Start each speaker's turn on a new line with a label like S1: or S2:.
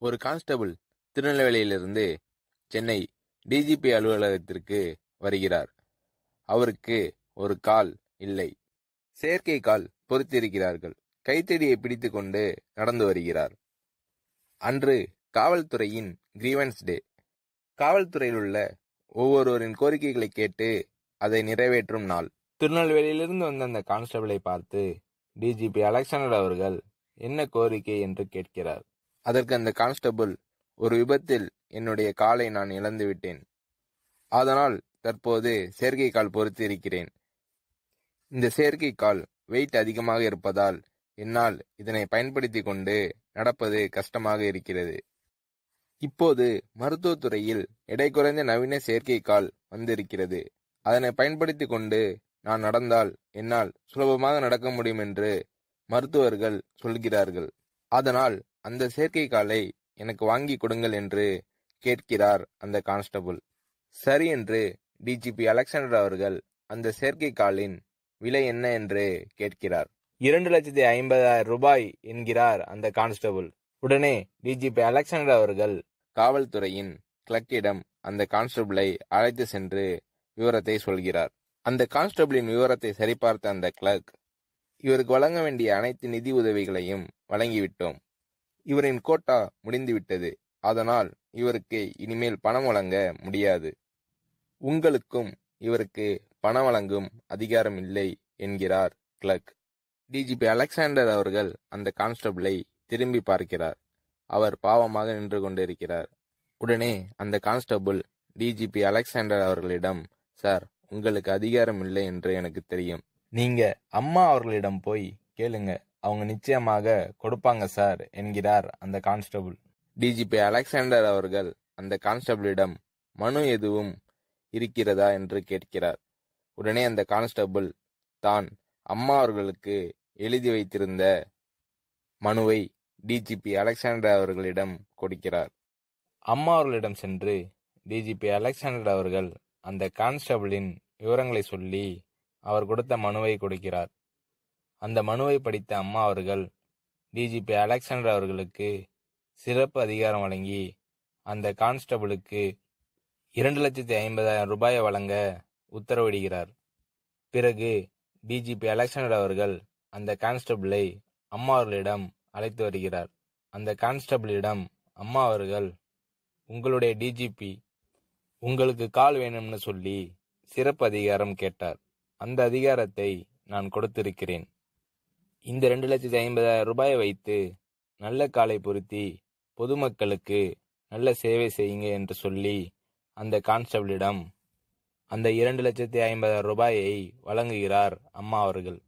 S1: ஒரு constable திருநெல்வேலியிலிருந்து Chennai DGP அலுவலகத்திற்கு வருகிறார். அவருக்கு ஒரு கால் இல்லை. செயற்கை கால் பொருத்தியிருக்கிறார்கள். கைத்தடியை பிடித்து கொண்டு நடந்து வருகிறார். அன்று காவல்துறையின் கிரீவன்ஸ் டே. காவல்துறையில் உள்ள ஒவ்வொருவரின் கோரிக்கைகளை கேட்டு அதை நிறைவேற்றும் நாள். திருநெல்வேலியிலிருந்து வந்த அந்த கான்ஸ்டபிளை பார்த்து டிஜிபி அலெக்சாண்டர் அவர்கள் என்ன கோரிக்கை என்று கேட்கிறார். அதற்கு அந்த கான்ஸ்டபிள், ஒரு விபத்தில் என்னுடைய காலை நான் இழந்து விட்டேன். அதனால் தற்போது செயற்கை கால் பொருத்தி இருக்கிறேன். இந்த செயற்கை கால் வெயிட் அதிகமாக இருப்பதால் என்னால் இதனை பயன்படுத்தி கொண்டு நடப்பது கஷ்டமாக இருக்கிறது. இப்போது மருத்துவத்துறையில் எடை குறைந்த நவீன செயற்கை கால் வந்திருக்கிறது. அதனை பயன்படுத்தி கொண்டு நான் நடந்தால் என்னால் சுலபமாக நடக்க முடியும் என்று மருத்துவர்கள் சொல்கிறார்கள். அதனால் அந்த செயற்கை காலை எனக்கு வாங்கி கொடுங்கள் என்று கேட்கிறார் அந்த கான்ஸ்டபிள். சரி என்று டிஜிபி அலெக்சாண்டர் அவர்கள் அந்த செயற்கை காலின் விலை என்ன என்று கேட்கிறார். 2,50,000 ரூபாய் என்கிறார் அந்த கான்ஸ்டபிள். உடனே டிஜிபி அலெக்சாண்டர் அவர்கள் காவல்துறையின் கிளர்க்கிடம் அந்த கான்ஸ்டபிளை அழைத்து சென்று விவரத்தை சொல்கிறார். அந்த கான்ஸ்டபிளின் விவரத்தை சரிபார்த்த அந்த கிளர்க், இவருக்கு வழங்க வேண்டிய அனைத்து நிதி உதவிகளையும் வழங்கிவிட்டோம். இவரின் கோட்டா முடிந்துவிட்டது. அதனால் இவருக்கு இனிமேல் பணம் வழங்க முடியாது. உங்களுக்கும் இவருக்கு பணம் வழங்கும் அதிகாரம் இல்லை என்கிறார் கிளர்க். டிஜிபி அலெக்சாண்டர் அவர்கள் அந்த கான்ஸ்டபிளை திரும்பி பார்க்கிறார். அவர் பாவமாக நின்று கொண்டிருக்கிறார். உடனே அந்த கான்ஸ்டபிள் டிஜிபி அலெக்சாண்டர் அவர்களிடம், சார், உங்களுக்கு அதிகாரம் இல்லை என்று எனக்கு தெரியும். நீங்க அம்மா அவர்களிடம் போய் கேளுங்க, அவங்க நிச்சயமாக கொடுப்பாங்க சார் என்கிறார் அந்த கான்ஸ்டபிள். டிஜிபி அலெக்சாண்டர் அவர்கள் அந்த கான்ஸ்டபிளிடம் மனு எதுவும் இருக்கிறதா என்று கேட்கிறார். உடனே அந்த கான்ஸ்டபிள் தான் அம்மா அவர்களுக்கு எழுதி வைத்திருந்த மனுவை டிஜிபி அலெக்சாண்டர் அவர்களிடம் கொடுக்கிறார். அம்மா அவர்களிடம் சென்று டிஜிபி அலெக்சாண்டர் அவர்கள் அந்த கான்ஸ்டபிளின் விவரங்களை சொல்லி அவர் கொடுத்த மனுவை கொடுக்கிறார். அந்த மனுவை படித்த அம்மா அவர்கள் டிஜிபி அலெக்சாண்டர் அவர்களுக்கு சிறப்பு அதிகாரம் வழங்கி அந்த கான்ஸ்டபிளுக்கு 2,50,000 ரூபாயை வழங்க உத்தரவிடுகிறார். பிறகு டிஜிபி அலெக்சாண்டர் அவர்கள் அந்த கான்ஸ்டபிளை அம்மா அவர்களிடம் அழைத்து வருகிறார். அந்த கான்ஸ்டபிளிடம் அம்மா அவர்கள், உங்களுடைய டிஜிபி உங்களுக்கு கால் வேணும்னு சொல்லி சிறப்பு அதிகாரம் கேட்டார். அந்த அதிகாரத்தை நான் கொடுத்திருக்கிறேன். இந்த 2,50,000 ரூபாயை வைத்து நல்ல காலை பொருத்தி பொதுமக்களுக்கு நல்ல சேவை செய்யுங்க என்று சொல்லி அந்த கான்ஸ்டபிளிடம் அந்த 2,50,000 ரூபாயை வழங்குகிறார் அம்மா அவர்கள்.